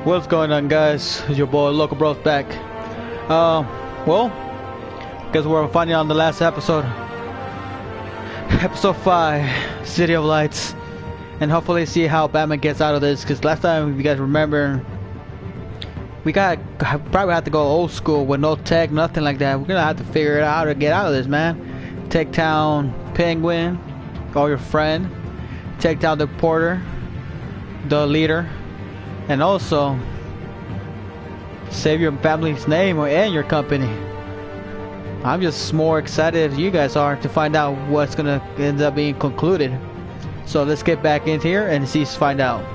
What's going on, guys? It's your boy Lowkobros back. Well, guess we're finding on the last episode, episode 5, City of Lights, and hopefully see how Batman gets out of this. Because last time, if you guys remember, we probably have to go old school with no tech, nothing like that. We're gonna have to figure out how to get out of this, man. Take down Penguin, or your friend. Take down the porter, the leader. And also save your family's name and your company. I'm just more excited as you guys are to find out what's gonna end up being concluded. So let's get back in here and find out.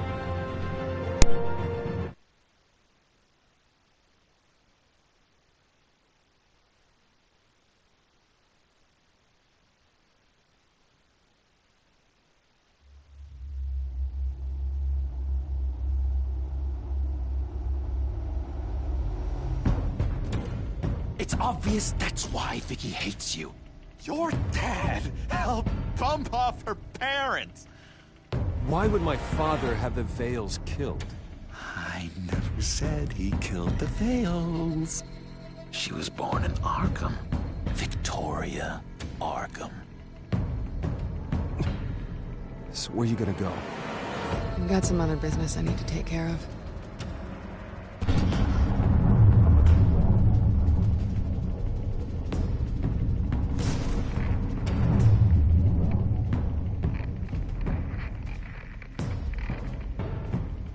It's obvious that's why Vicky hates you. Your dad helped bump off her parents. Why would my father have the Vales killed? I never said he killed the Vales. She was born in Arkham. Victoria Arkham. So where you gonna go? I've got some other business I need to take care of.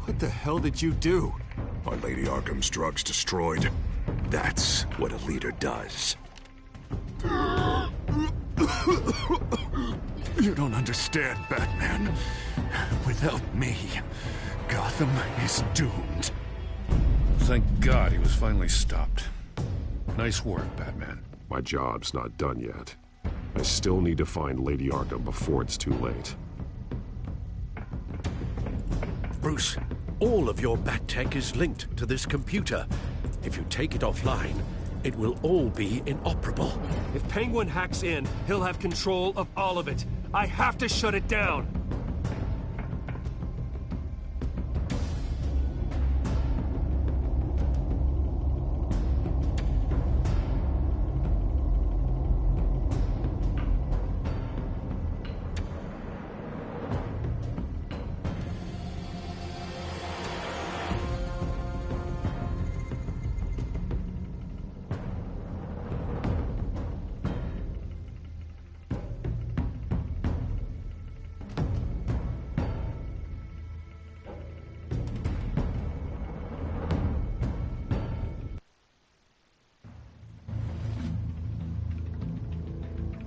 What the hell did you do? Our Lady Arkham's drugs destroyed. That's what a leader does. You don't understand, Batman. Without me, Gotham is doomed. Thank God he was finally stopped. Nice work, Batman. My job's not done yet. I still need to find Lady Arkham before it's too late. Bruce, all of your bat tech is linked to this computer. If you take it offline, it will all be inoperable. If Penguin hacks in, he'll have control of all of it. I have to shut it down.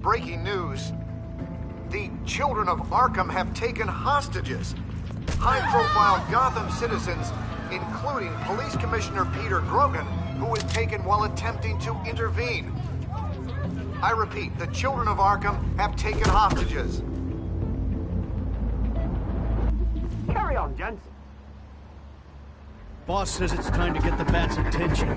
Breaking news. The children of Arkham have taken hostages. High-profile Gotham citizens, including Police Commissioner Peter Grogan, who was taken while attempting to intervene. I repeat, the children of Arkham have taken hostages. Carry on, gents. Boss says it's time to get the Bat's attention.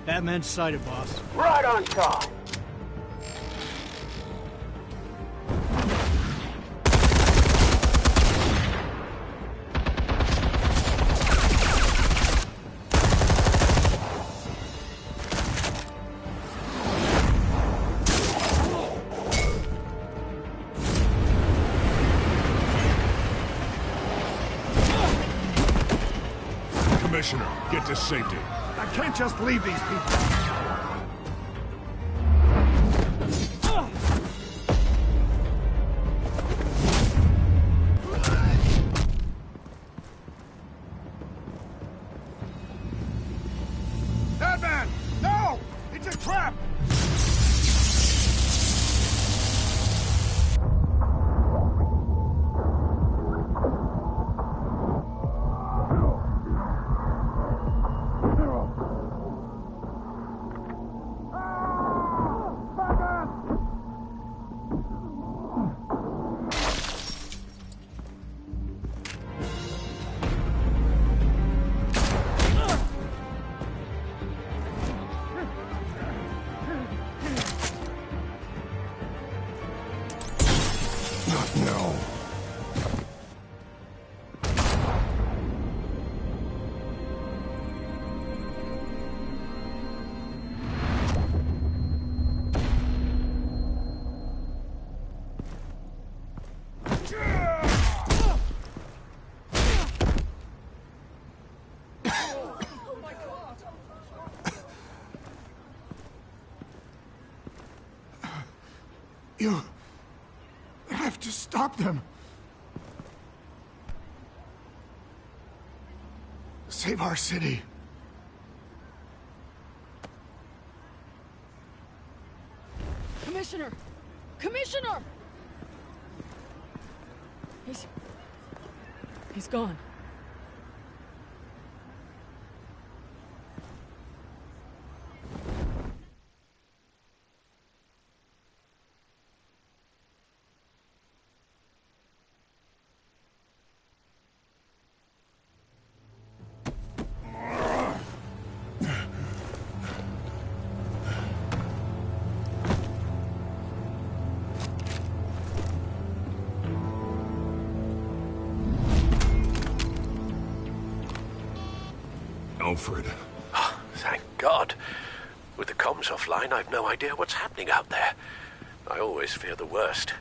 Batman's sighted, boss. Right on time. Commissioner, get to safety. I can't just leave these people. Batman! No! It's a trap! You have to stop them. Save our city. Commissioner! Commissioner! He's gone. Alfred. Oh, thank God. With the comms offline, I've no idea what's happening out there. I always fear the worst.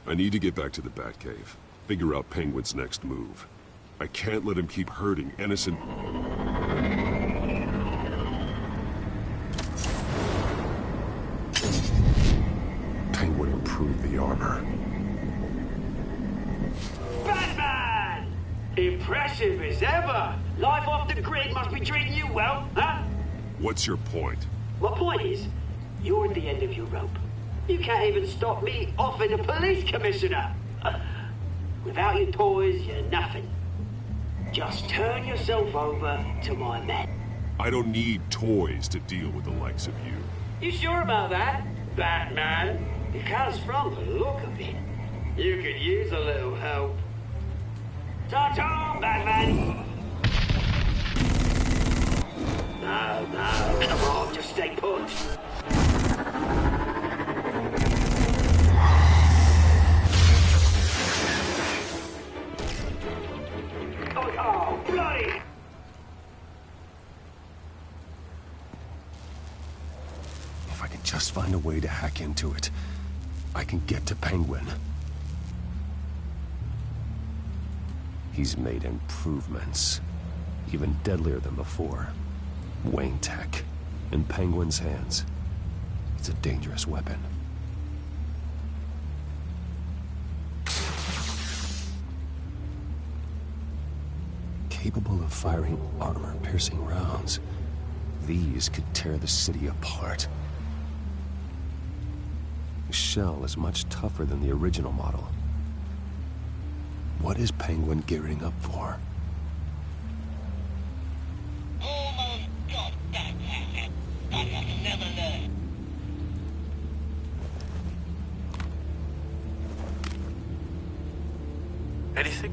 I need to get back to the Batcave. Figure out Penguin's next move. I can't let him keep hurting innocent... Penguin improved the armor. Batman! Impressive as ever! Life off the grid must be treating you well, huh? What's your point? My point is, you're at the end of your rope. You can't even stop me offing a police commissioner. Without your toys, you're nothing. Just turn yourself over to my men. I don't need toys to deal with the likes of you. You sure about that, Batman? Because from the look of it, you could use a little help. Ta-ta, Batman! No, come on, just stay put. Oh, bloody! If I can just find a way to hack into it, I can get to Penguin. He's made improvements, even deadlier than before. Wayne Tech, in Penguin's hands. It's a dangerous weapon. Capable of firing armor-piercing rounds. These could tear the city apart. The shell is much tougher than the original model. What is Penguin gearing up for? Almost got that asset, but I've never learned. Anything?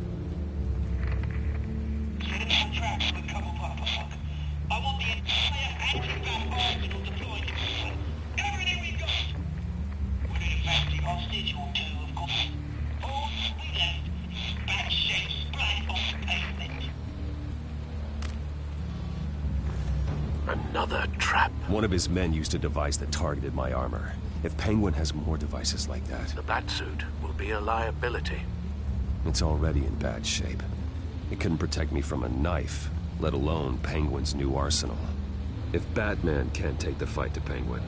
Tracks with Cobblepot Park. I want the entire anti-bat arsenal deployed to the everything we've got. We need a factory hostage or two, of course. All we left is bad shape splayed on the pavement. Another trap. One of his men used a device that targeted my armor. If Penguin has more devices like that... The Batsuit will be a liability. It's already in bad shape. It couldn't protect me from a knife, let alone Penguin's new arsenal. If Batman can't take the fight to Penguin,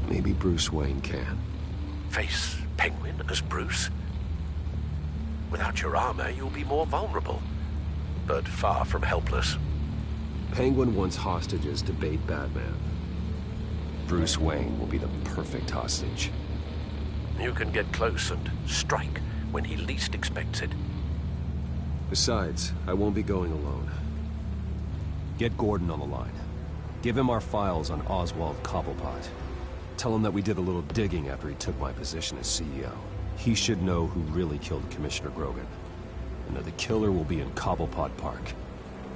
maybe Bruce Wayne can. Face Penguin as Bruce? Without your armor, you'll be more vulnerable, but far from helpless. Penguin wants hostages to bait Batman. Bruce Wayne will be the perfect hostage. You can get close and strike when he least expects it. Besides, I won't be going alone. Get Gordon on the line. Give him our files on Oswald Cobblepot. Tell him that we did a little digging after he took my position as CEO. He should know who really killed Commissioner Grogan, and that the killer will be in Cobblepot Park.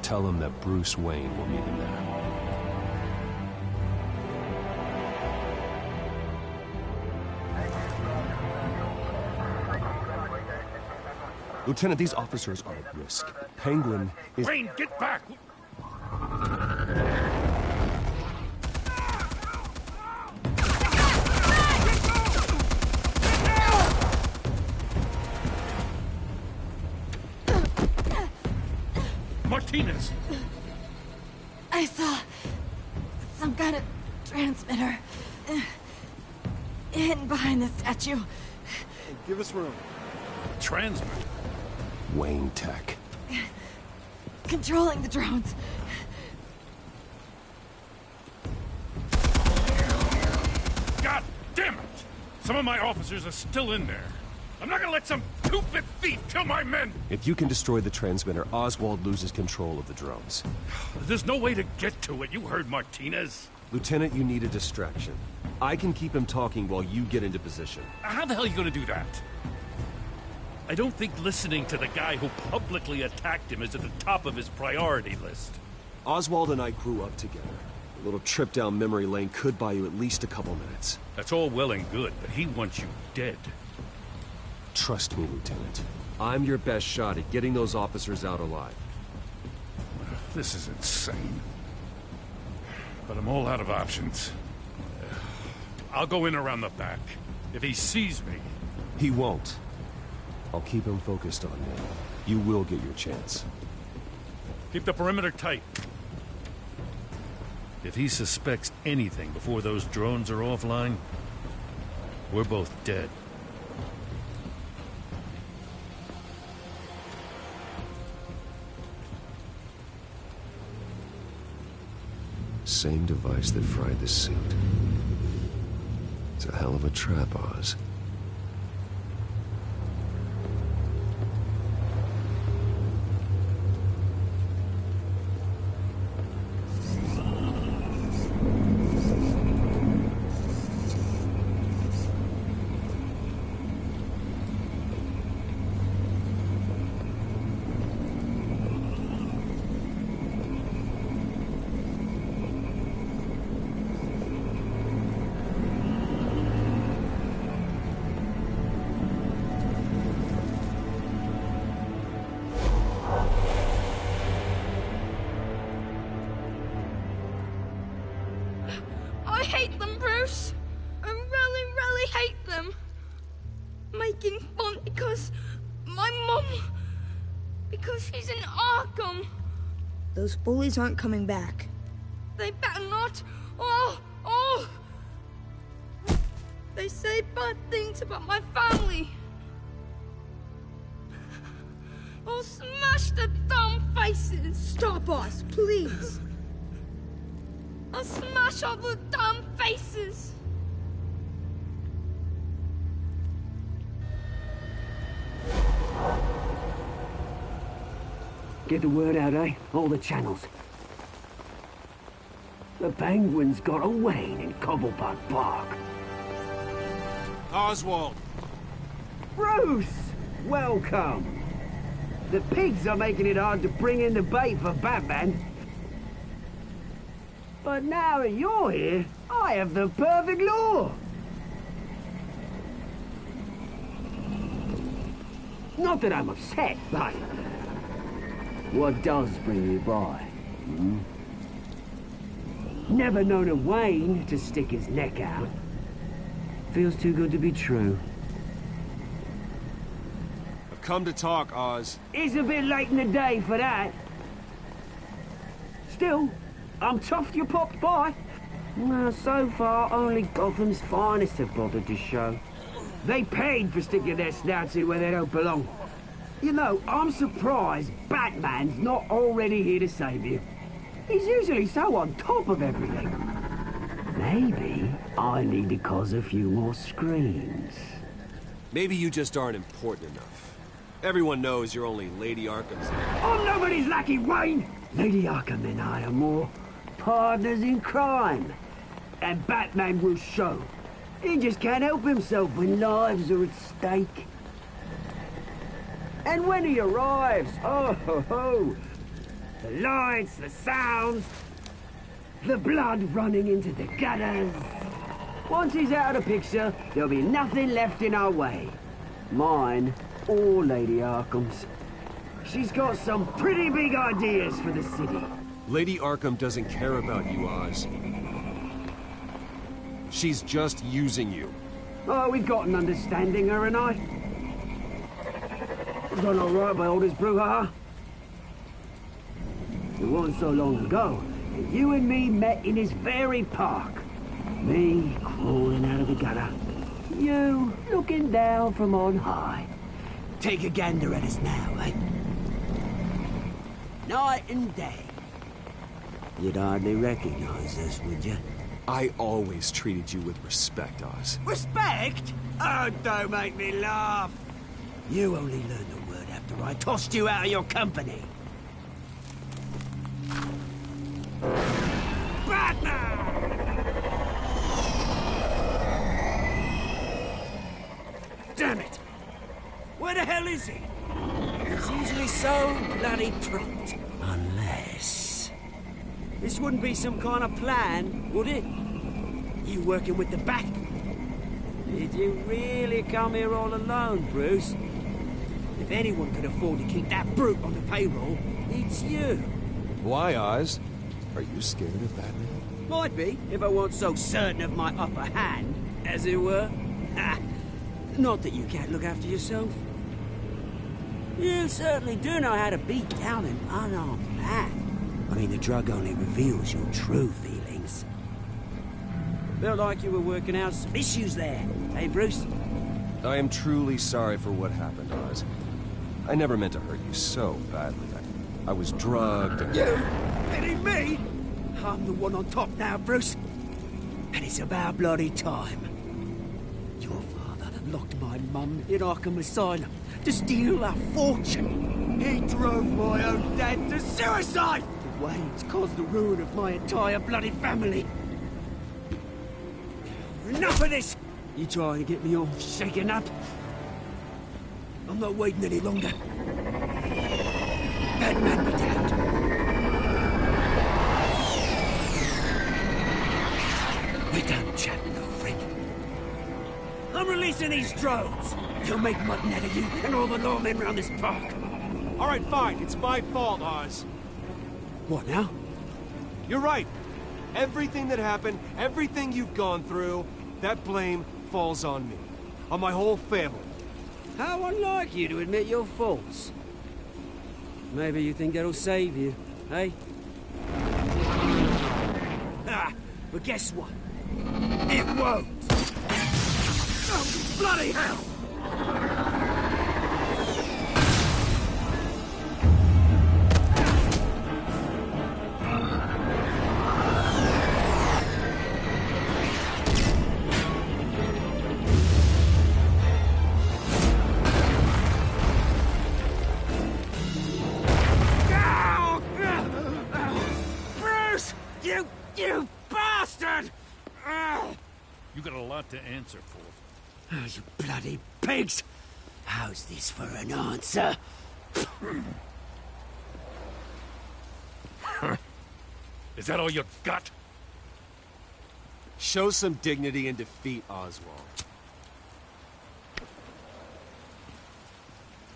Tell him that Bruce Wayne will meet him there. Lieutenant, these officers are at risk. Penguin is... Wayne, get back! Martinez! I saw some kind of transmitter. hidden behind the statue. Hey, give us room. Transmitter. Wayne Tech. Controlling the drones. God damn it! Some of my officers are still in there. I'm not gonna let some two-bit thief kill my men! If you can destroy the transmitter, Oswald loses control of the drones. There's no way to get to it. You heard Martinez. Lieutenant, you need a distraction. I can keep him talking while you get into position. How the hell are you gonna do that? I don't think listening to the guy who publicly attacked him is at the top of his priority list. Oswald and I grew up together. A little trip down memory lane could buy you at least a couple minutes. That's all well and good, but he wants you dead. Trust me, Lieutenant. I'm your best shot at getting those officers out alive. This is insane. But I'm all out of options. I'll go in around the back. If he sees me... He won't. I'll keep him focused on me. You will get your chance. Keep the perimeter tight. If he suspects anything before those drones are offline, we're both dead. Same device that fried the suit. It's a hell of a trap, Oz. I hate them, Bruce. I really, really hate them. Making fun because my mum... because she's in Arkham. Those bullies aren't coming back. They better not. Oh! They say bad things about my family. I'll smash the dumb faces. Stop us, please. I'll smash all the dumb faces. Get the word out, eh? All the channels. The Penguin's got a Wayne in Cobblepot Park. Oswald! Bruce! Welcome! The pigs are making it hard to bring in the bait for Batman. But now that you're here, I have the perfect lure! Not that I'm upset, but... what does bring you by? Hmm? Never known a Wayne to stick his neck out. Feels too good to be true. I've come to talk, Oz. It's a bit late in the day for that. Still, I'm chuffed you popped by. Well, so far, only Gotham's finest have bothered to show. They paid for sticking their snouts in where they don't belong. You know, I'm surprised Batman's not already here to save you. He's usually so on top of everything. Maybe I need to cause a few more screams. Maybe you just aren't important enough. Everyone knows you're only Lady Arkham's... I'm nobody's lackey, Wayne! Lady Arkham and I are more partners in crime. And Batman will show. He just can't help himself when lives are at stake. And when he arrives, oh ho ho! The lights, the sounds, the blood running into the gutters. Once he's out of the picture, there'll be nothing left in our way. Mine or Lady Arkham's. She's got some pretty big ideas for the city. Lady Arkham doesn't care about you, Oz. She's just using you. Oh, we've got an understanding, her and I. We've done all right by all this brouhaha. It wasn't so long ago that you and me met in this very park. Me crawling out of the gutter, You looking down from on high. Take a gander at us now, eh? Night and day. You'd hardly recognize us, would you? I always treated you with respect, Oz. Respect? Oh, don't make me laugh. You only learned the word after I tossed you out of your company. Batman! Damn it! Where the hell is he? He's usually so bloody prompt. Unless... This wouldn't be some kind of plan, would it? You working with the Bat? Did you really come here all alone, Bruce? If anyone could afford to keep that brute on the payroll, it's you. Why, Oz? Are you scared of Batman? Might be, if I weren't so certain of my upper hand, as it were. Ha! Not that you can't look after yourself. You certainly do know how to beat down an unarmed man. I mean, the drug only reveals your true feelings. Felt like you were working out some issues there, eh, Bruce? I am truly sorry for what happened, Oz. I never meant to hurt you so badly. I was drugged and... You? Kidding me? I'm the one on top now, Bruce. And it's about bloody time. Your father locked my mum in Arkham Asylum to steal our fortune. He drove my own dad to suicide! The way it's caused the ruin of my entire bloody family. Enough of this! You trying to get me all shaken up? I'm not waiting any longer. Batman be damned. We're done chatting, old friend. I'm releasing these drones. You'll make mutton out of you and all the lawmen around this park. All right, fine. It's my fault, Oz. What now? You're right. Everything that happened, everything you've gone through, that blame falls on me. On my whole family. How unlike you to admit your faults. Maybe you think that'll save you, eh? Ah, but guess what? It won't! Oh, bloody hell! You bastard! You got a lot to answer for. Oh, you bloody pigs! How's this for an answer? Is that all you got? Show some dignity and defeat Oswald.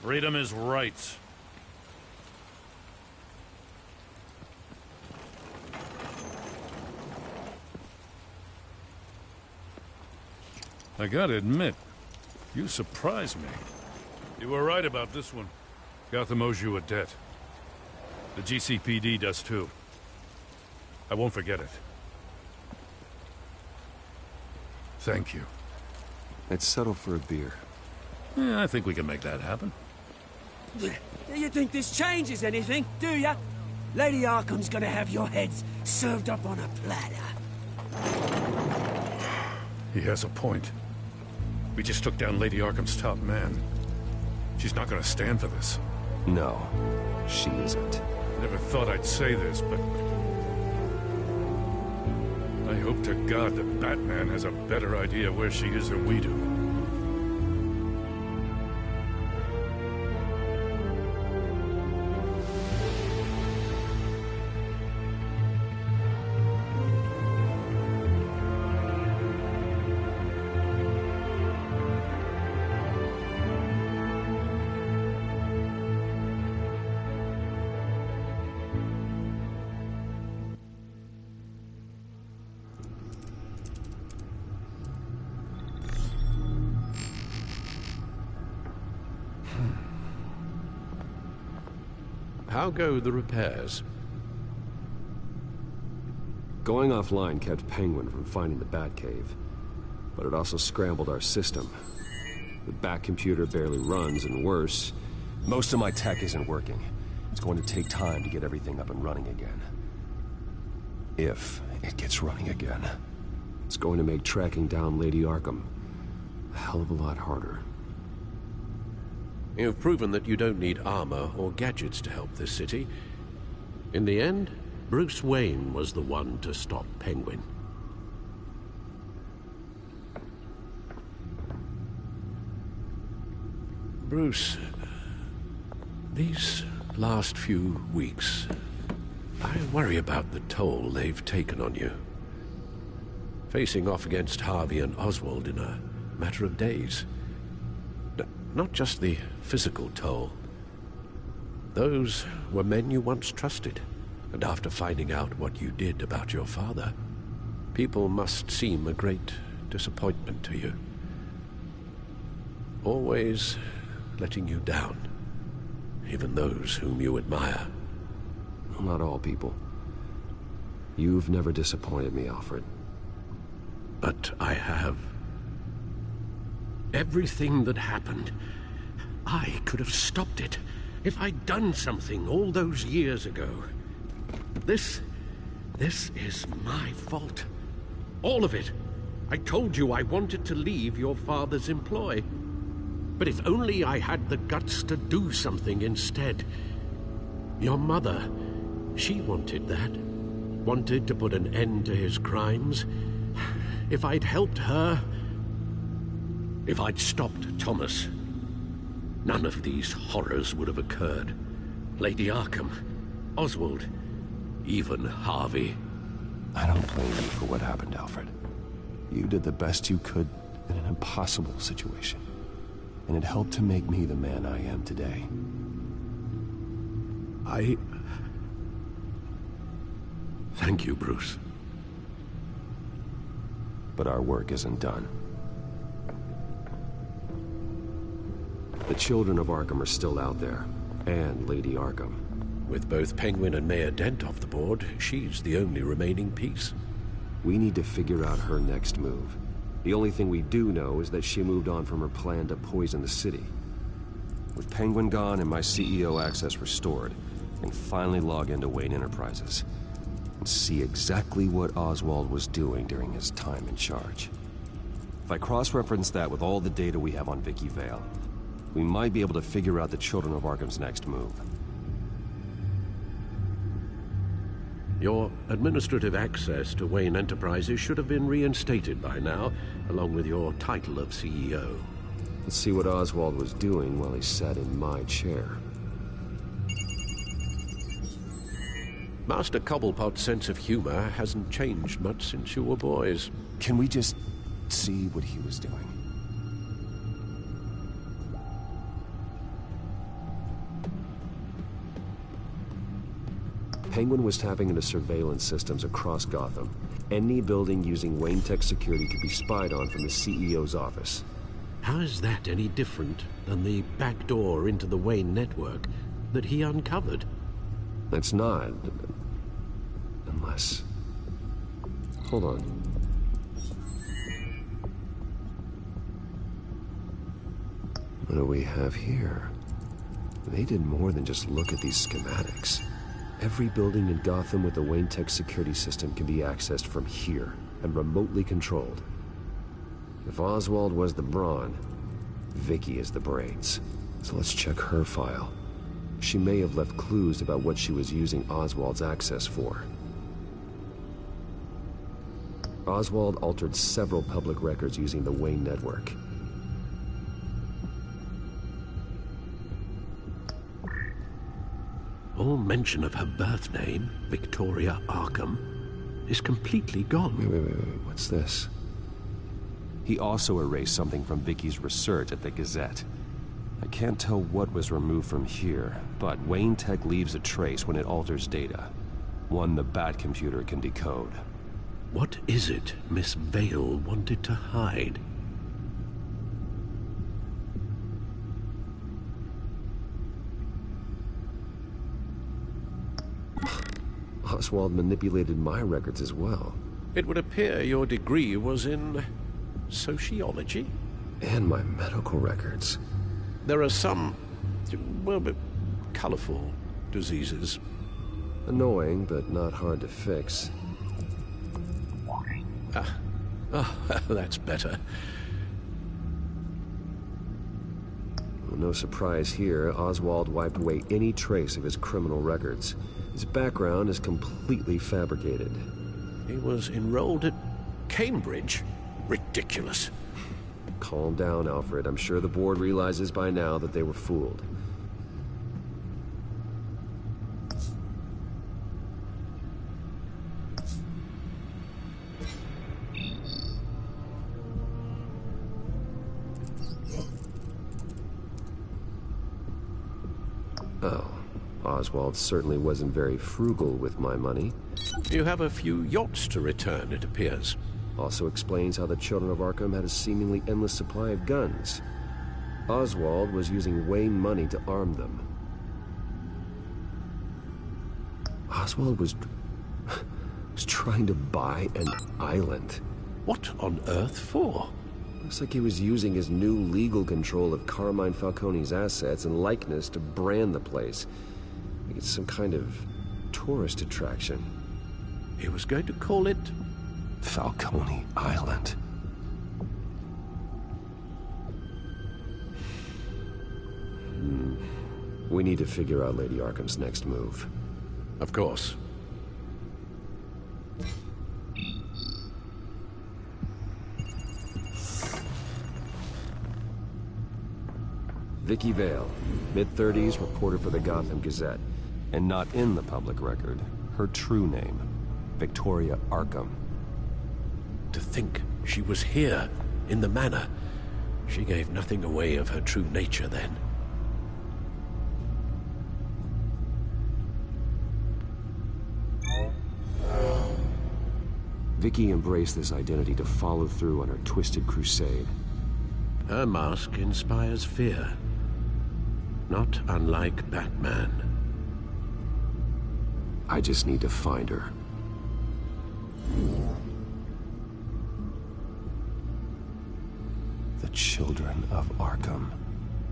Freedom is rights. I gotta admit, you surprised me. You were right about this one. Gotham owes you a debt. The GCPD does too. I won't forget it. Thank you. Let's settle for a beer. Yeah, I think we can make that happen. Do you think this changes anything, do ya? Lady Arkham's gonna have your heads served up on a platter. He has a point. We just took down Lady Arkham's top man. She's not gonna stand for this. No, she isn't. Never thought I'd say this, but... I hope to God that Batman has a better idea where she is than we do. How go the repairs? Going offline kept Penguin from finding the Batcave. but it also scrambled our system. The back computer barely runs, and worse, most of my tech isn't working. It's going to take time to get everything up and running again. If it gets running again. It's going to make tracking down Lady Arkham a hell of a lot harder. You've proven that you don't need armor or gadgets to help this city. In the end, Bruce Wayne was the one to stop Penguin. Bruce, these last few weeks, I worry about the toll they've taken on you. Facing off against Harvey and Oswald in a matter of days. Not just the physical toll. Those were men you once trusted, and after finding out what you did about your father, people must seem a great disappointment to you. Always letting you down, even those whom you admire. Not all people. You've never disappointed me, Alfred. But I have. Everything that happened, I could have stopped it if I'd done something all those years ago. This is my fault. All of it. I told you I wanted to leave your father's employ. But if only I had the guts to do something instead. Your mother, she wanted that. Wanted to put an end to his crimes. If I'd helped her, if I'd stopped Thomas, none of these horrors would have occurred. Lady Arkham, Oswald, even Harvey. I don't blame you for what happened, Alfred. You did the best you could in an impossible situation. And it helped to make me the man I am today. Thank you, Bruce. But our work isn't done. The children of Arkham are still out there, and Lady Arkham. With both Penguin and Mayor Dent off the board, she's the only remaining piece. We need to figure out her next move. The only thing we do know is that she moved on from her plan to poison the city. With Penguin gone and my CEO access restored, I can finally log into Wayne Enterprises and see exactly what Oswald was doing during his time in charge. If I cross-reference that with all the data we have on Vicky Vale, we might be able to figure out the Children of Arkham's next move. Your administrative access to Wayne Enterprises should have been reinstated by now, along with your title of CEO. Let's see what Oswald was doing while he sat in my chair. Master Cobblepot's sense of humor hasn't changed much since you were boys. Can we just see what he was doing? Penguin was tapping into surveillance systems across Gotham. Any building using Wayne Tech security could be spied on from the CEO's office. How is that any different than the back door into the Wayne network that he uncovered? That's not. Unless... Hold on. What do we have here? They did more than just look at these schematics. Every building in Gotham with a Wayne Tech security system can be accessed from here and remotely controlled. If Oswald was the brawn, Vicky is the brains. So let's check her file. She may have left clues about what she was using Oswald's access for. Oswald altered several public records using the Wayne network. All mention of her birth name, Victoria Arkham, is completely gone. Wait, what's this? He also erased something from Vicky's research at the Gazette. I can't tell what was removed from here, but Wayne Tech leaves a trace when it alters data. One the Bat computer can decode. What is it Miss Vale wanted to hide? Oswald manipulated my records as well. It would appear your degree was in sociology. And my medical records. There are some, well, colorful diseases. Annoying, but not hard to fix. That's better. Well, no surprise here, Oswald wiped away any trace of his criminal records. His background is completely fabricated. He was enrolled at Cambridge? Ridiculous. Calm down, Alfred. I'm sure the board realizes by now that they were fooled. Oh, Oswald certainly wasn't very frugal with my money. You have a few yachts to return, it appears. Also explains how the Children of Arkham had a seemingly endless supply of guns. Oswald was using Wayne money to arm them. Oswald was trying to buy an island. What on earth for? Looks like he was using his new legal control of Carmine Falcone's assets and likeness to brand the place. Like it's some kind of tourist attraction. He was going to call it Falcone Island. We need to figure out Lady Arkham's next move. Of course. Vicky Vale, mid-30s, reporter for the Gotham Gazette. And not in the public record, her true name, Victoria Arkham. To think she was here, in the manor. She gave nothing away of her true nature then. Vicky embraced this identity to follow through on her twisted crusade. Her mask inspires fear. Not unlike Batman. I just need to find her. The Children of Arkham.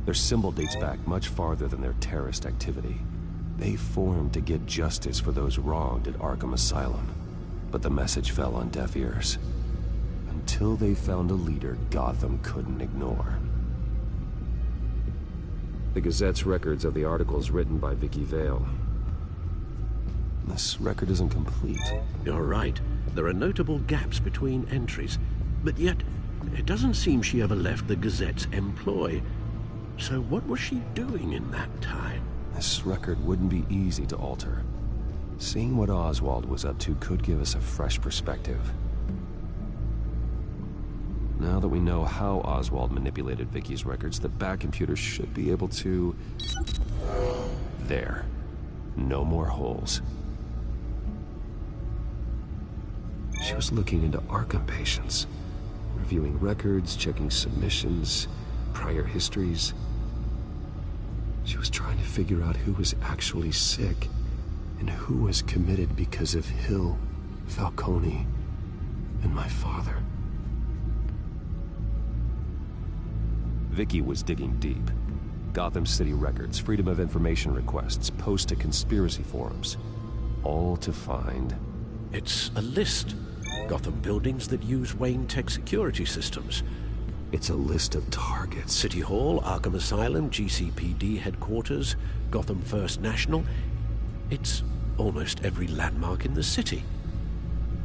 Their symbol dates back much farther than their terrorist activity. They formed to get justice for those wronged at Arkham Asylum. But the message fell on deaf ears. Until they found a leader Gotham couldn't ignore. The Gazette's records of the articles written by Vicky Vale. This record isn't complete. You're right. There are notable gaps between entries. But yet, it doesn't seem she ever left the Gazette's employ. So what was she doing in that time? This record wouldn't be easy to alter. Seeing what Oswald was up to could give us a fresh perspective. Now that we know how Oswald manipulated Vicky's records, the Bat computer should be able to... There. No more holes. She was looking into Arkham patients, reviewing records, checking submissions, prior histories. She was trying to figure out who was actually sick and who was committed because of Hill, Falcone, and my father. Vicky was digging deep. Gotham City records, Freedom of Information requests, posts to conspiracy forums. All to find... It's a list. Gotham buildings that use Wayne Tech security systems. It's a list of targets. City Hall, Arkham Asylum, GCPD headquarters, Gotham First National. It's almost every landmark in the city.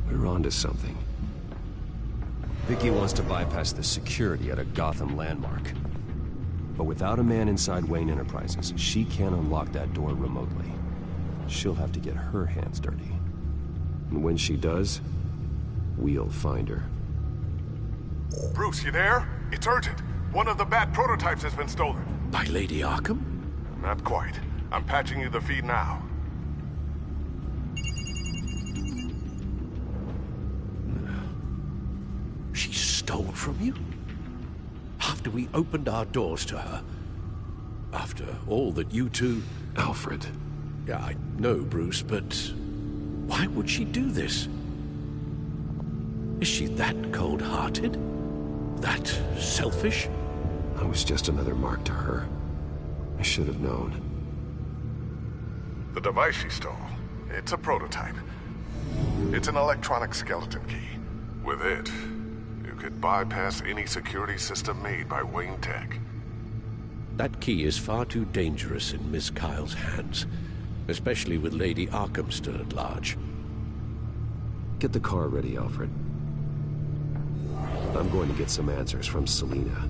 We're onto something. Vicky wants to bypass the security at a Gotham landmark. But without a man inside Wayne Enterprises, she can't unlock that door remotely. She'll have to get her hands dirty. And when she does, we'll find her. Bruce, you there? It's urgent. One of the Bat prototypes has been stolen. By Lady Arkham? Not quite. I'm patching you the feed now. She stole from you? After we opened our doors to her? After all that you two... Alfred. Yeah, I know, Bruce, but... why would she do this? Is she that cold-hearted? that selfish? I was just another mark to her. I should have known. The device she stole, it's a prototype. It's an electronic skeleton key. With it, you could bypass any security system made by Wayne Tech. That key is far too dangerous in Miss Kyle's hands, especially with Lady Arkham still at large. Get the car ready, Alfred. I'm going to get some answers from Selina.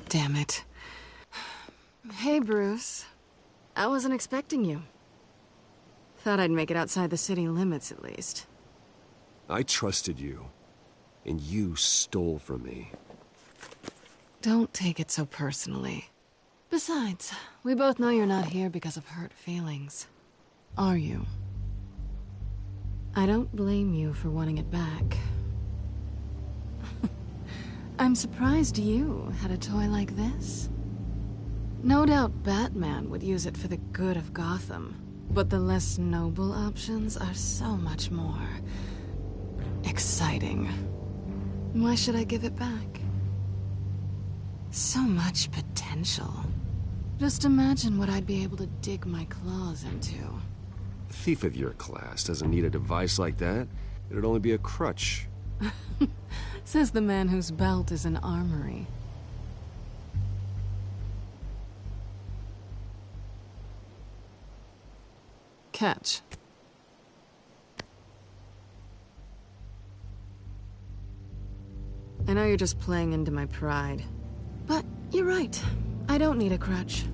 Damn it. Hey, Bruce. I wasn't expecting you. Thought I'd make it outside the city limits, at least. I trusted you, and you stole from me. Don't take it so personally. Besides, we both know you're not here because of hurt feelings. Are you? I don't blame you for wanting it back. I'm surprised you had a toy like this. No doubt Batman would use it for the good of Gotham, but the less noble options are so much more exciting. Why should I give it back? So much potential. Just imagine what I'd be able to dig my claws into. A thief of your class doesn't need a device like that. It'd only be a crutch. Says the man whose belt is an armory. Catch. I know you're just playing into my pride, but you're right. I don't need a crutch.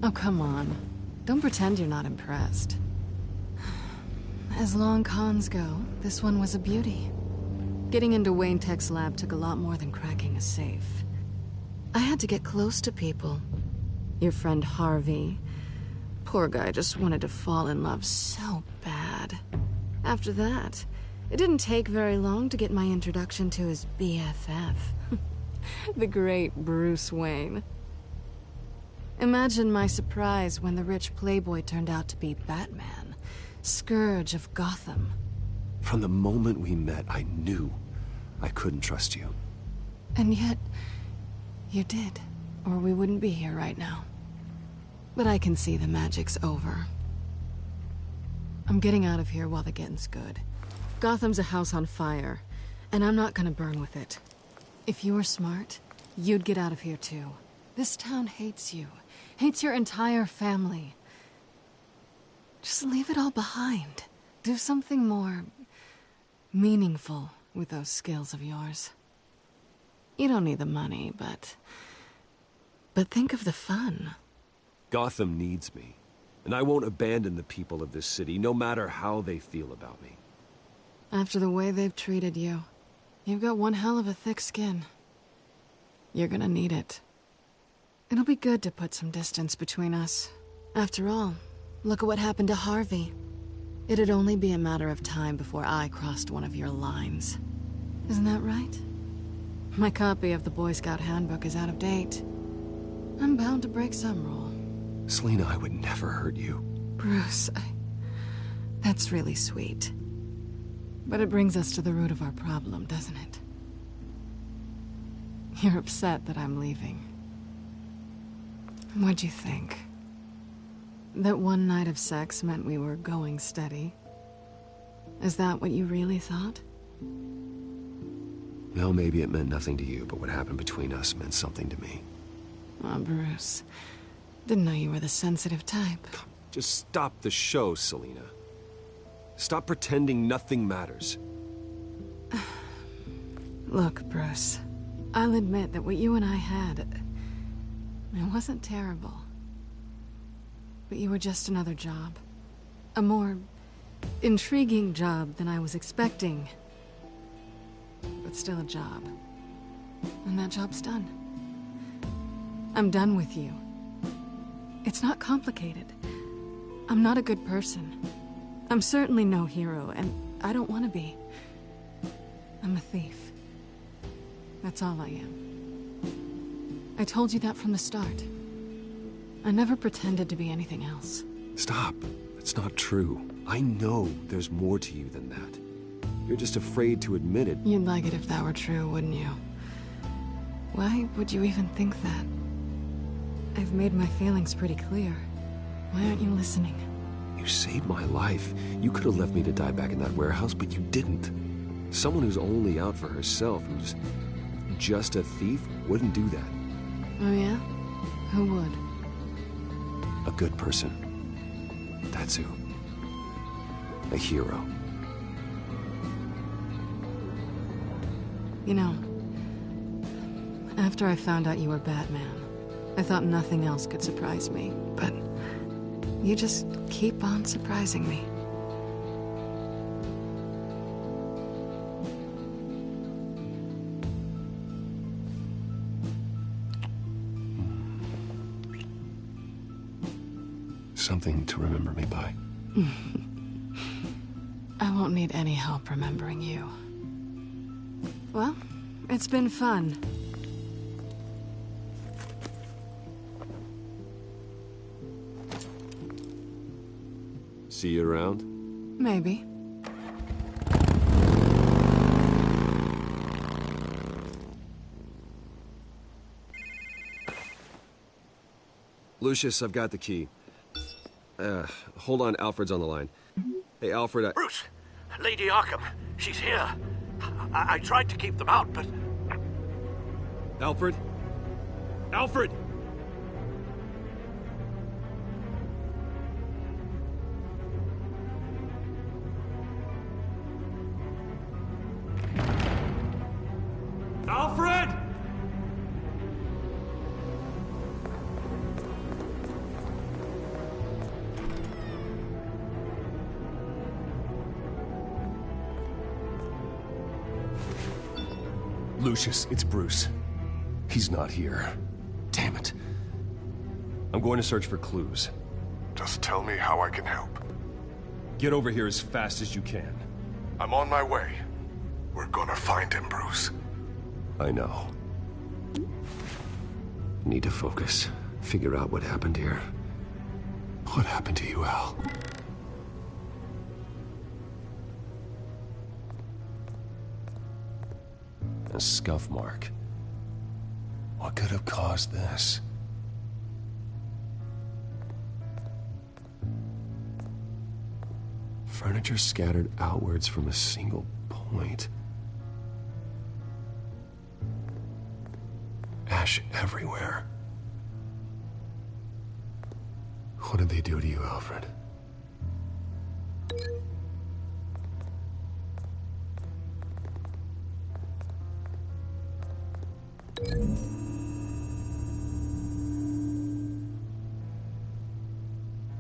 Oh, come on. Don't pretend you're not impressed. As long cons go, this one was a beauty. Getting into Wayne Tech's lab took a lot more than cracking a safe. I had to get close to people. Your friend Harvey. Poor guy just wanted to fall in love so bad. After that, it didn't take very long to get my introduction to his BFF. The great Bruce Wayne. Imagine my surprise when the rich playboy turned out to be Batman. Scourge of Gotham. From the moment we met, I knew I couldn't trust you. And yet, you did, or we wouldn't be here right now. But I can see the magic's over. I'm getting out of here while the getting's good. Gotham's a house on fire, and I'm not gonna burn with it. If you were smart, you'd get out of here too. This town hates you, hates your entire family. Just leave it all behind. Do something more meaningful with those skills of yours. You don't need the money, but think of the fun. Gotham needs me, and I won't abandon the people of this city, no matter how they feel about me. After the way they've treated you, you've got one hell of a thick skin. You're gonna need it. It'll be good to put some distance between us. After all, look at what happened to Harvey. It'd only be a matter of time before I crossed one of your lines. Isn't that right? My copy of the Boy Scout Handbook is out of date. I'm bound to break some rule. Selina, I would never hurt you. Bruce, that's really sweet. But it brings us to the root of our problem, doesn't it? You're upset that I'm leaving. What'd you think? That one night of sex meant we were going steady? Is that what you really thought? Well, maybe it meant nothing to you, but what happened between us meant something to me. Oh, Bruce. Didn't know you were the sensitive type. Just stop the show, Selina. Stop pretending nothing matters. Look, Bruce. I'll admit that what you and I had... it wasn't terrible. But you were just another job. A more intriguing job than I was expecting. But still a job. And that job's done. I'm done with you. It's not complicated. I'm not a good person. I'm certainly no hero, and I don't want to be. I'm a thief. That's all I am. I told you that from the start. I never pretended to be anything else. Stop. That's not true. I know there's more to you than that. You're just afraid to admit it. You'd like it if that were true, wouldn't you? Why would you even think that? I've made my feelings pretty clear. Why aren't you listening? You saved my life. You could have left me to die back in that warehouse, but you didn't. Someone who's only out for herself, who's just a thief, wouldn't do that. Oh yeah? Who would? A good person. That's who. A hero. You know, after I found out you were Batman, I thought nothing else could surprise me, but you just keep on surprising me. Something to remember me by. I won't need any help remembering you. Well, it's been fun. See you around? Maybe. Lucius, I've got the key. Hold on, Alfred's on the line. Hey, Alfred, Bruce! Lady Arkham, she's here. I tried to keep them out, but... Alfred? Alfred! Alfred! Lucius, it's Bruce. He's not here. Damn it. I'm going to search for clues. Just tell me how I can help. Get over here as fast as you can. I'm on my way. We're gonna find him, Bruce. I know. Need to focus. Figure out what happened here. What happened to you, Al? A scuff mark. What could have caused this? Furniture scattered outwards from a single point. Ash everywhere. What did they do to you, Alfred?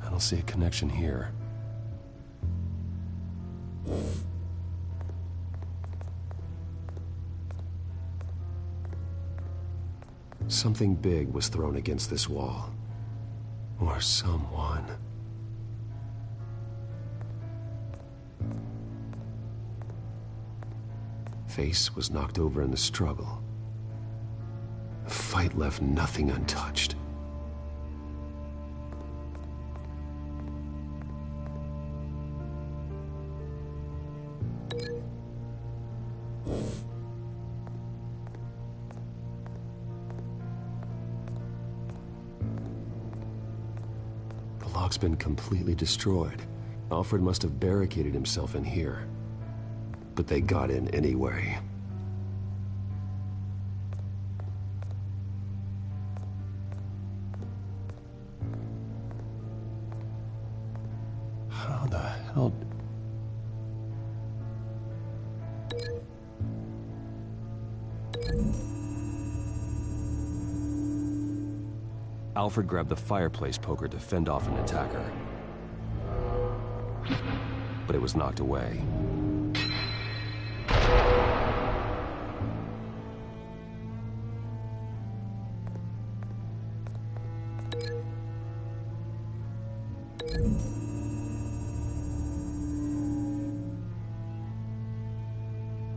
I don't see a connection here. Something big was thrown against this wall. Or someone. Face was knocked over in the struggle. The fight left nothing untouched. The lock's been completely destroyed. Alfred must have barricaded himself in here. But they got in anyway. How the hell... Alfred grabbed the fireplace poker to fend off an attacker. But it was knocked away.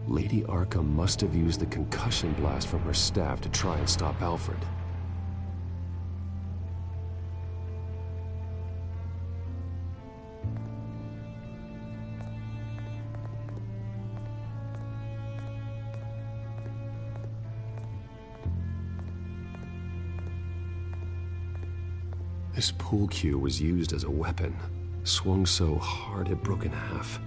Lady Arkham must have used the concussion blast from her staff to try and stop Alfred. This pool cue was used as a weapon, swung so hard it broke in half.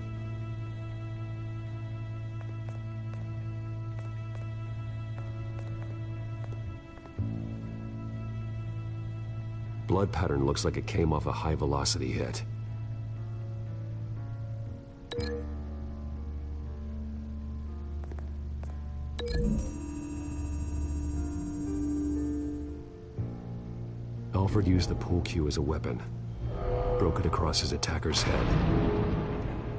Blood pattern looks like it came off a high-velocity hit. Alfred used the pool cue as a weapon, broke it across his attacker's head.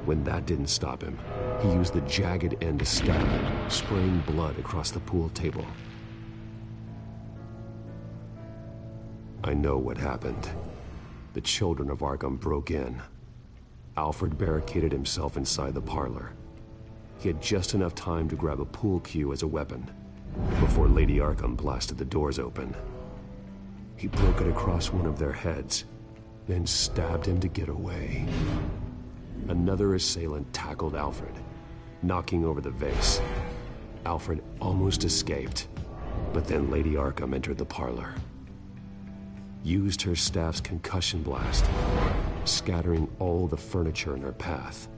When that didn't stop him, he used the jagged end to stab, spraying blood across the pool table. I know what happened. The children of Arkham broke in. Alfred barricaded himself inside the parlor. He had just enough time to grab a pool cue as a weapon before Lady Arkham blasted the doors open. He broke it across one of their heads, then stabbed him to get away. Another assailant tackled Alfred, knocking over the vase. Alfred almost escaped, but then Lady Arkham entered the parlor. Used her staff's concussion blast, scattering all the furniture in her path,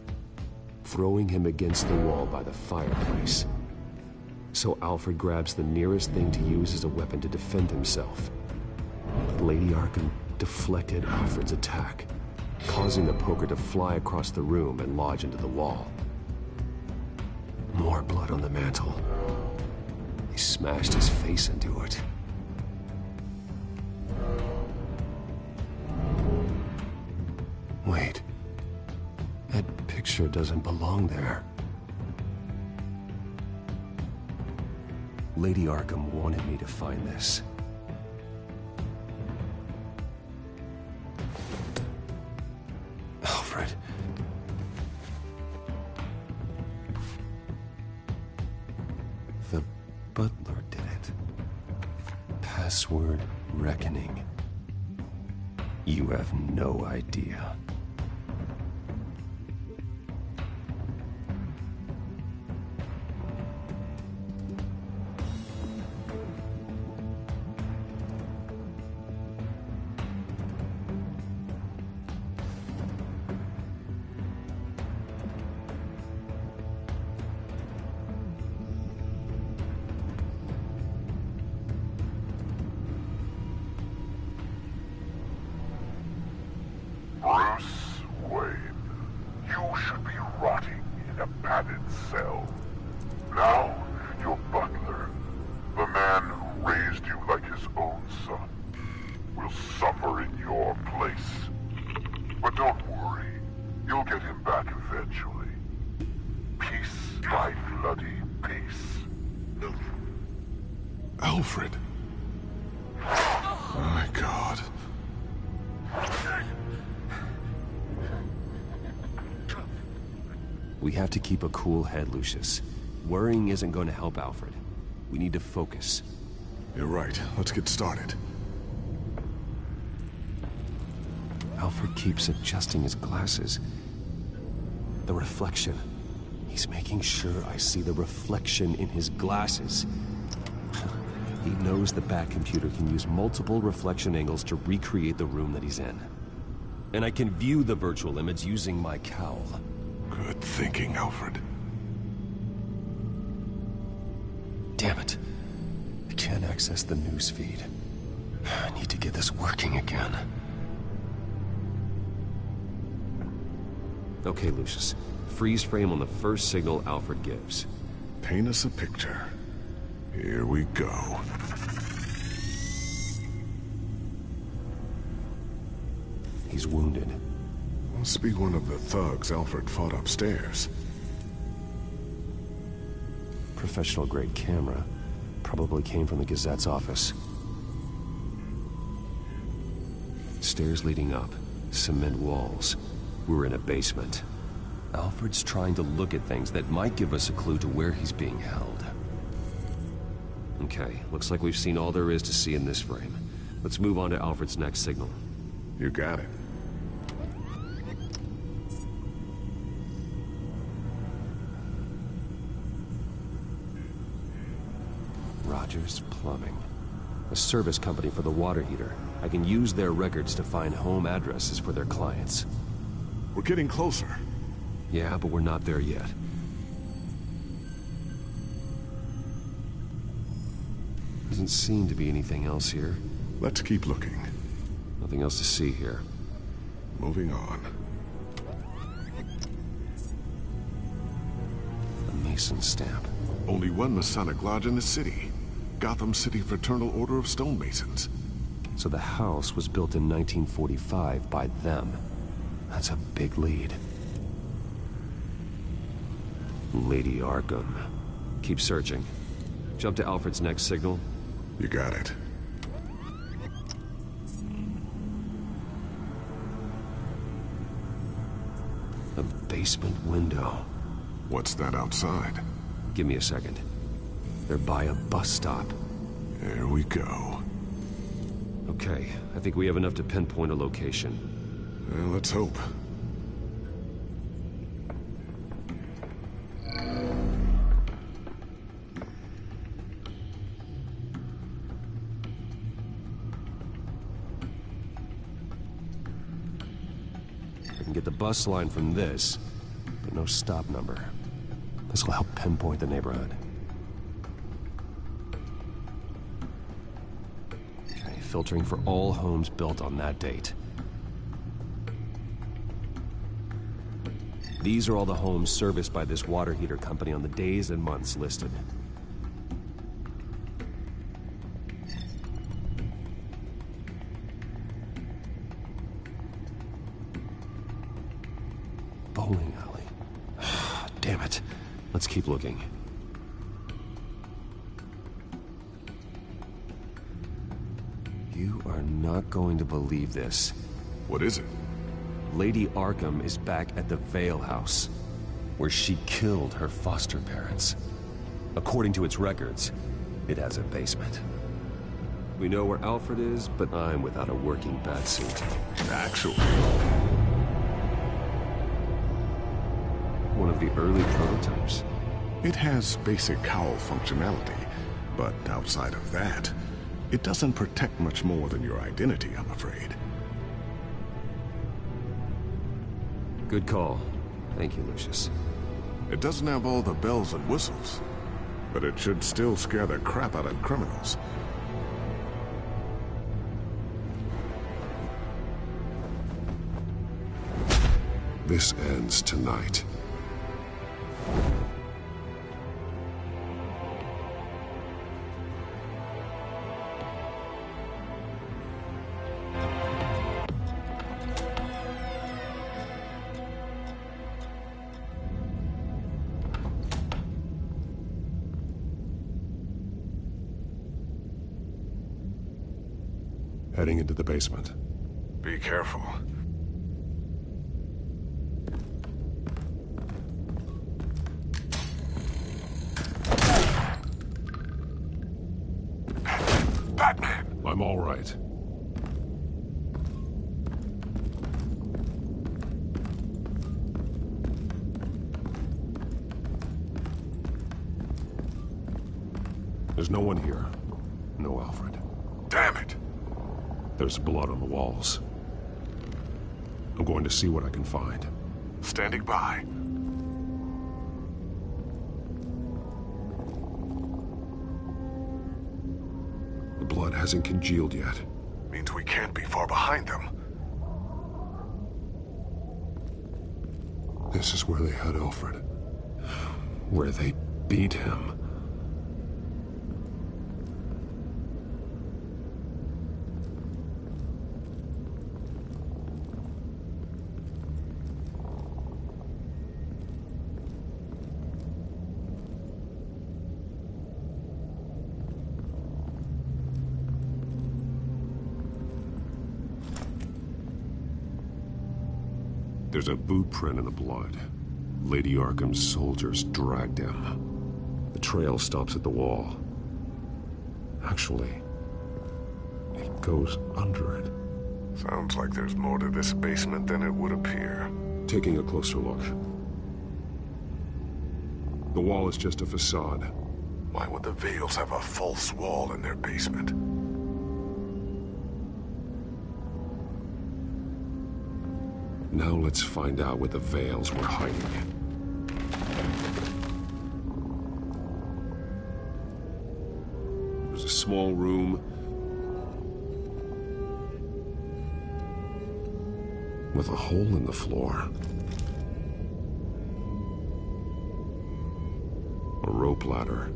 throwing him against the wall by the fireplace. So Alfred grabs the nearest thing to use as a weapon to defend himself. But Lady Arkham deflected Alfred's attack, causing the poker to fly across the room and lodge into the wall. More blood on the mantel. He smashed his face into it. Wait. That picture doesn't belong there. Lady Arkham wanted me to find this. Alfred. The butler did it. Password reckoning. You have no idea. Bruce Wayne, you should be rotting in a padded cell. Now, your butler, the man who raised you like his own son, will suffer in your place. But don't worry, you'll get him back eventually. Piece by bloody piece. Alfred. My God. We have to keep a cool head, Lucius. Worrying isn't going to help Alfred. We need to focus. You're right. Let's get started. Alfred keeps adjusting his glasses. The reflection. He's making sure I see the reflection in his glasses. He knows the Batcomputer can use multiple reflection angles to recreate the room that he's in. And I can view the virtual image using my cowl. Good thinking, Alfred. Damn it. I can't access the news feed. I need to get this working again. Okay, Lucius. Freeze frame on the first signal Alfred gives. Paint us a picture. Here we go. He's wounded. Must be one of the thugs Alfred fought upstairs. Professional-grade camera. Probably came from the Gazette's office. Stairs leading up. Cement walls. We're in a basement. Alfred's trying to look at things that might give us a clue to where he's being held. Okay, looks like we've seen all there is to see in this frame. Let's move on to Alfred's next signal. You got it. Rogers Plumbing. A service company for the water heater. I can use their records to find home addresses for their clients. We're getting closer. Yeah, but we're not there yet. Doesn't seem to be anything else here. Let's keep looking. Nothing else to see here. Moving on. A Mason stamp. Only one Masonic lodge in the city. Gotham City Fraternal Order of Stonemasons. So the house was built in 1945 by them. That's a big lead. Lady Arkham. Keep searching. Jump to Alfred's next signal. You got it. A basement window. What's that outside? Give me a second. They're by a bus stop. There we go. Okay, I think we have enough to pinpoint a location. Well, let's hope. I can get the bus line from this, but no stop number. This will help pinpoint the neighborhood. Okay, filtering for all homes built on that date. These are all the homes serviced by this water heater company on the days and months listed. Bowling alley. Damn it. Let's keep looking. You are not going to believe this. What is it? Lady Arkham is back at the Vale House, where she killed her foster parents. According to its records, it has a basement. We know where Alfred is, but I'm without a working batsuit. Actually. One of the early prototypes. It has basic cowl functionality, but outside of that, it doesn't protect much more than your identity, I'm afraid. Good call. Thank you, Lucius. It doesn't have all the bells and whistles, but it should still scare the crap out of criminals. This ends tonight. Heading into the basement. Be careful. Batman! I'm all right. There's no one here. No Alfred. Damn it! There's blood on the walls. I'm going to see what I can find. Standing by. The blood hasn't congealed yet. Means we can't be far behind them. This is where they had Alfred. Where they beat him. There's a boot print in the blood. Lady Arkham's soldiers dragged him. The trail stops at the wall. Actually, it goes under it. Sounds like there's more to this basement than it would appear. Taking a closer look. The wall is just a facade. Why would the Vales have a false wall in their basement? Now let's find out what the Vales were hiding. There's a small room with a hole in the floor. A rope ladder.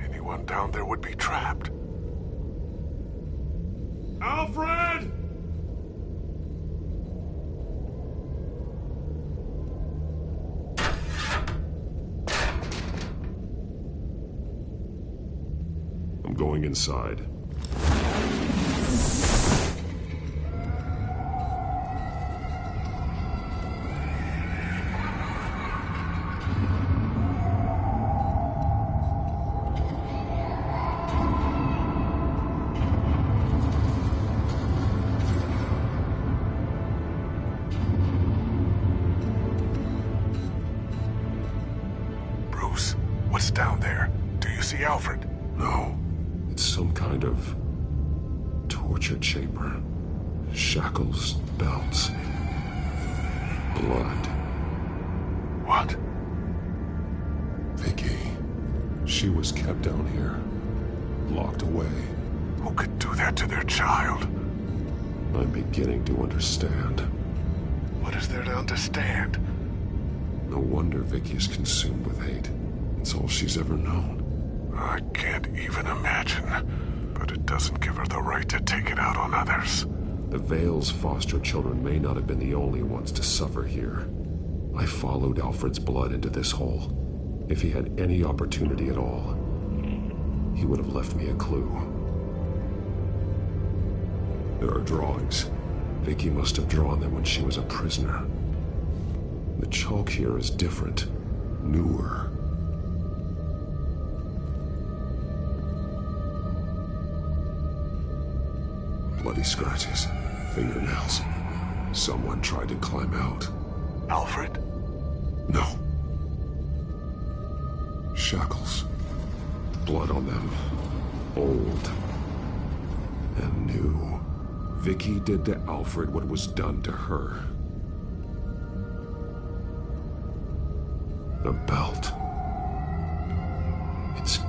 Anyone down there would be trapped. Alfred! I'm going inside. Bruce, what's down there? Do you see Alfred? No. It's some kind of torture chamber. Shackles, belts, blood. What? Vicky. She was kept down here, locked away. Who could do that to their child? I'm beginning to understand. What is there to understand? No wonder Vicky is consumed with hate. It's all she's ever known. I can't even imagine, but it doesn't give her the right to take it out on others. The Vale's foster children may not have been the only ones to suffer here. I followed Alfred's blood into this hole. If he had any opportunity at all, he would have left me a clue. There are drawings. Vicky must have drawn them when she was a prisoner. The chalk here is different, newer. Bloody scratches, fingernails. Someone tried to climb out. Alfred? No. Shackles. Blood on them. Old. And new. Vicky did to Alfred what was done to her. The belt. It's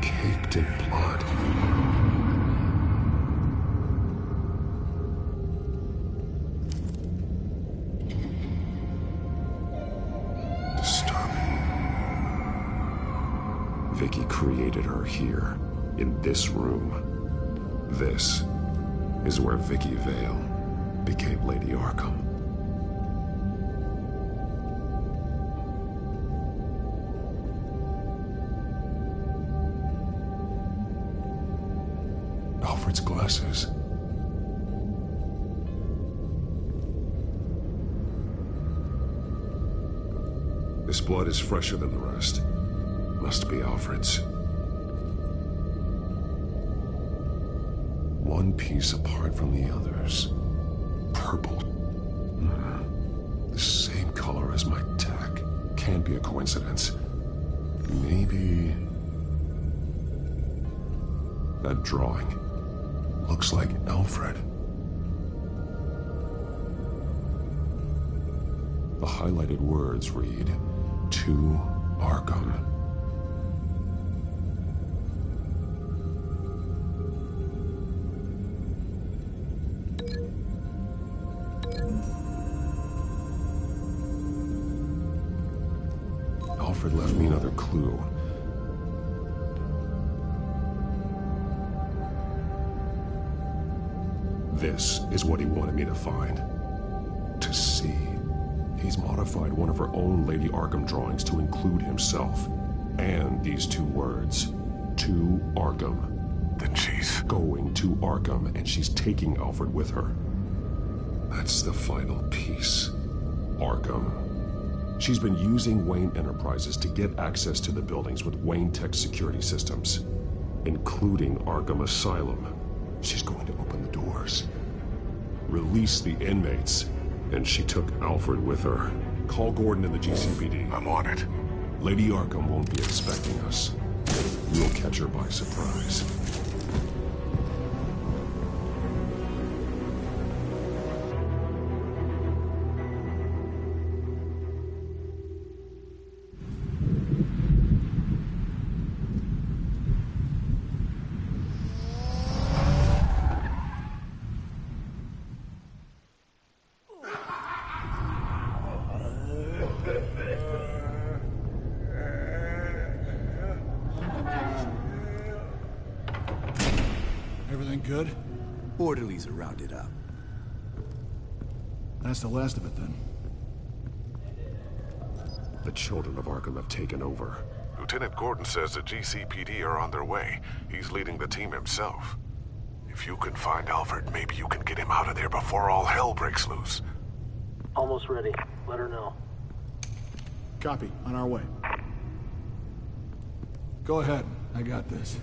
caked in blood. Vicky created her here, in this room. This is where Vicky Vale became Lady Arkham. Alfred's glasses. This blood is fresher than the rest. Must be Alfred's. One piece apart from the others. Purple. The same color as my tech. Can't be a coincidence. Maybe... That drawing looks like Alfred. The highlighted words read, "To Arkham." Alfred left me another clue. This is what he wanted me to find. To see. He's modified one of her own Lady Arkham drawings to include himself. And these two words. To Arkham. Then she's going to Arkham, and she's taking Alfred with her. That's the final piece. Arkham. She's been using Wayne Enterprises to get access to the buildings with Wayne Tech security systems, including Arkham Asylum. She's going to open the doors, release the inmates, and she took Alfred with her. Call Gordon in the GCPD. I'm on it. Lady Arkham won't be expecting us. We'll catch her by surprise. Everything good? Orderlies are rounded up. That's the last of it, then. The children of Arkham have taken over. Lieutenant Gordon says the GCPD are on their way. He's leading the team himself. If you can find Alfred, maybe you can get him out of there before all hell breaks loose. Almost ready. Let her know. Copy. On our way. Go ahead. I got this.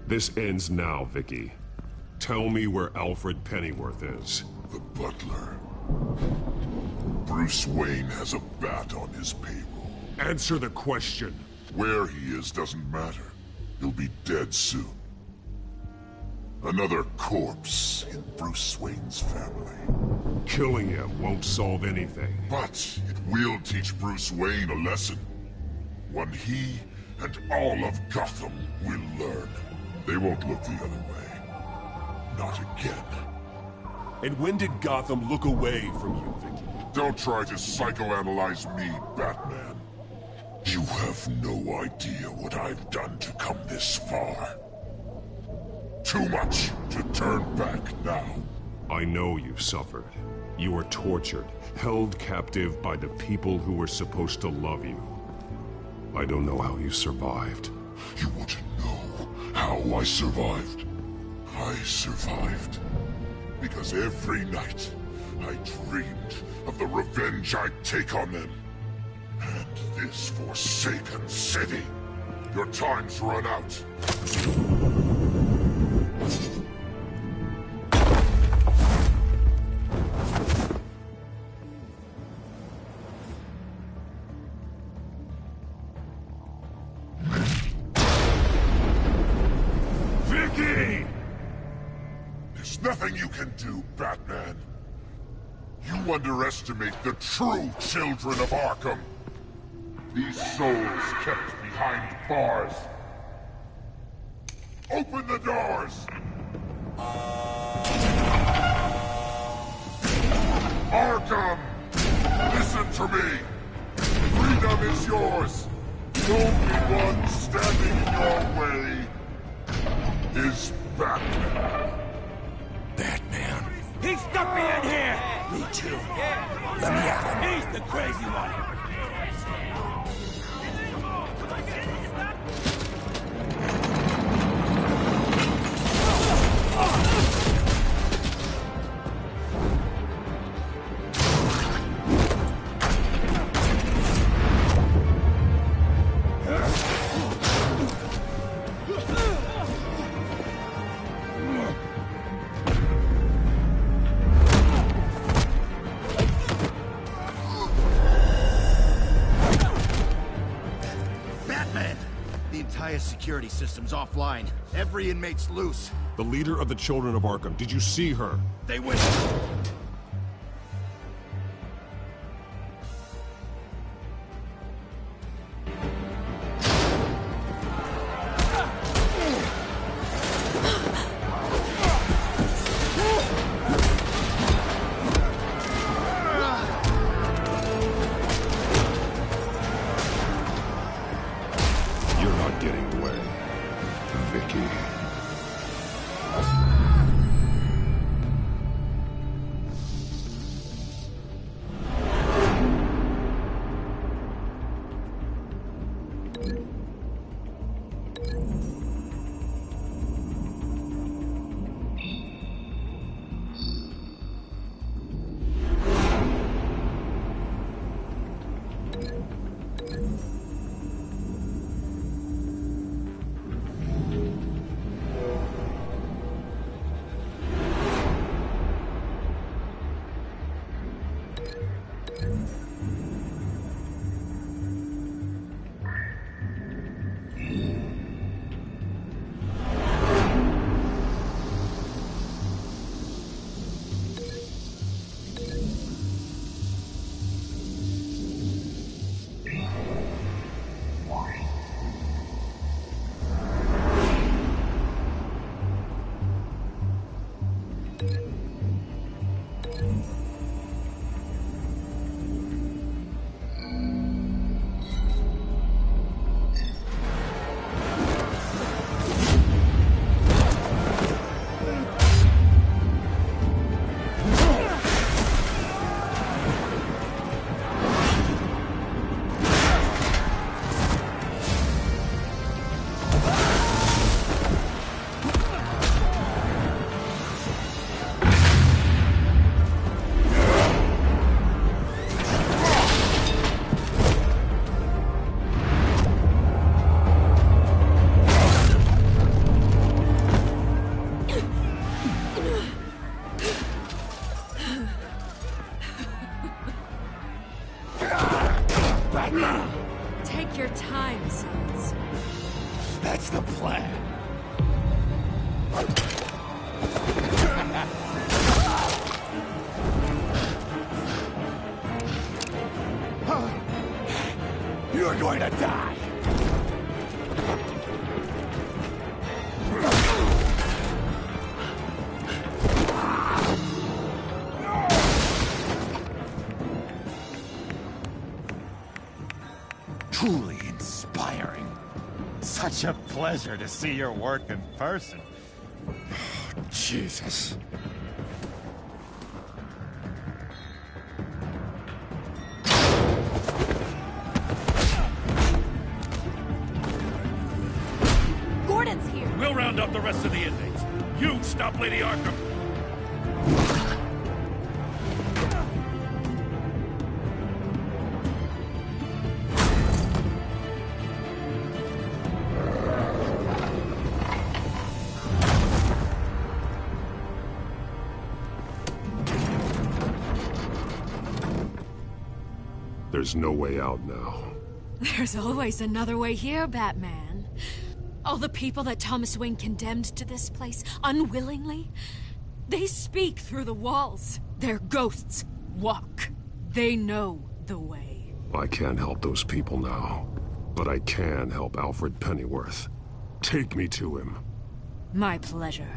This ends now, Vicky. Tell me where Alfred Pennyworth is. The butler. Bruce Wayne has a bat on his payroll. Answer the question. Where he is doesn't matter. He'll be dead soon. Another corpse in Bruce Wayne's family. Killing him won't solve anything. But it will teach Bruce Wayne a lesson. One he and all of Gotham will learn. They won't look the other way. Not again. And when did Gotham look away from you, Vicky? Don't try to psychoanalyze me, Batman. You have no idea what I've done to come this far. Too much to turn back now. I know you've suffered. You were tortured, held captive by the people who were supposed to love you. I don't know how you survived. You want to know how I survived? I survived because every night I dreamed of the revenge I'd take on them. And this forsaken city. Your time's run out. Nothing you can do, Batman. You underestimate the true children of Arkham. These souls kept behind bars. Open the doors! Arkham! Listen to me! Freedom is yours! The only one standing in your way is Batman. Batman. He stuck me in here! Me too. Let me at him. He's the crazy one! Security system's offline. Every inmate's loose. The leader of the Children of Arkham, did you see her? They went... Take your time, sons. That's the plan. You're going to die. Truly inspiring. Such a pleasure to see your work in person. Jesus. Gordon's here. We'll round up the rest of the inmates. You stop Lady Arkham. There's no way out now. There's always another way here, Batman. All the people that Thomas Wayne condemned to this place unwillingly, they speak through the walls. Their ghosts walk. They know the way. I can't help those people now, but I can help Alfred Pennyworth. Take me to him. My pleasure.